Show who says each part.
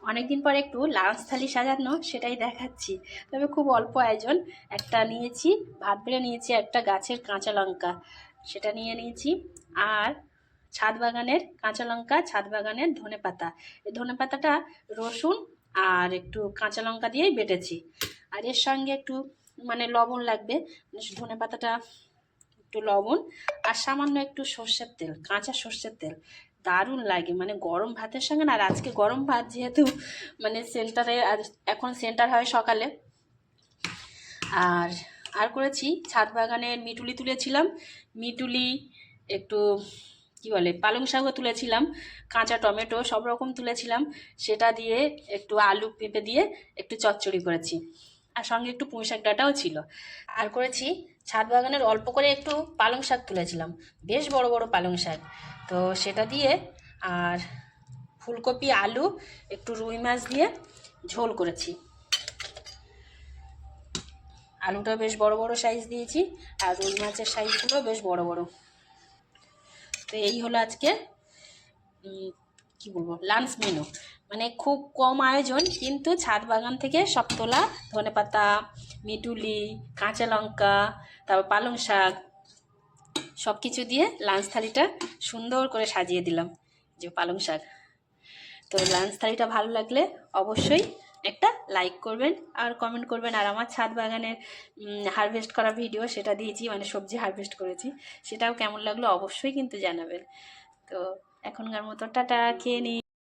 Speaker 1: অনেকদিন পর একটু লাঞ্চ থালি সাজানো সেটাই দেখাচ্ছি। তবে খুব অল্প আয়োজন। একটা নিয়েছি, ভাত বেড়ে নিয়েছি, একটা গাছের কাঁচা লঙ্কা সেটা নিয়ে নিয়েছি, আর ছাদ বাগানের কাঁচা লঙ্কা, ছাদ বাগানের ধনেপাতা। এই ধনেপাতাটা রসুন আর একটু কাঁচা লঙ্কা দিয়েই বেটেছি। আর এর সঙ্গে একটু লবণ লাগবে, ধনেপাতাটা একটু লবণ আর সামান্য একটু সর্ষের তেল, কাঁচা সর্ষের তেল। দারুণ লাগে গরম ভাতের সঙ্গে না। আর আজকে গরম ভাত যেহেতু সেন্টারে, আর এখন সেন্টার হয় সকালে। আর আর করেছি ছাদ বাগানের মিটুলি তুলেছিলাম, মিটুলি একটু কি বলে পালং শাকও তুলেছিলাম, কাঁচা টমেটো সব রকম তুলেছিলাম। সেটা দিয়ে একটু আলু পেঁপে দিয়ে একটু চচ্চড়ি করেছি, আর সঙ্গে একটু পুঁই শাক ডাঁটাও ছিল। আর করেছি ছাদ বাগানের অল্প করে একটু পালং শাক তুলেছিলাম, বেশ বড় বড় পালং শাক, তো সেটা দিয়ে। আর ফুলকপি আলু একটু রুই মাছ দিয়ে ঝোল করেছি। আলুটা বেশ বড় বড় সাইজ দিয়েছি, আর রুই মাছের সাইজগুলো বেশ বড় বড়। তো এই হলো আজকে কি বলবো লাঞ্চ মেনু। খুব কম আয়োজন, কিন্তু ছাদ বাগান থেকে সব তোলা ধনেপাতা, মিটুলি, কাঁচা লঙ্কা, তারপর পালং শাক সব কিছু দিয়ে লাঞ্চ থালিটা সুন্দর করে সাজিয়ে দিলাম। যে পালং শাক। তো লাঞ্চ থালিটা ভালো লাগলে অবশ্যই একটা লাইক করবেন আর কমেন্ট করবেন। আর আমার ছাদ বাগানের হারভেস্ট করা ভিডিও সেটা দিয়েছি, সবজি হারভেস্ট করেছি, সেটাও কেমন লাগলো অবশ্যই কিন্তু জানাবেন। তো এখনকার মতো টাটা, খেয়ে নিই।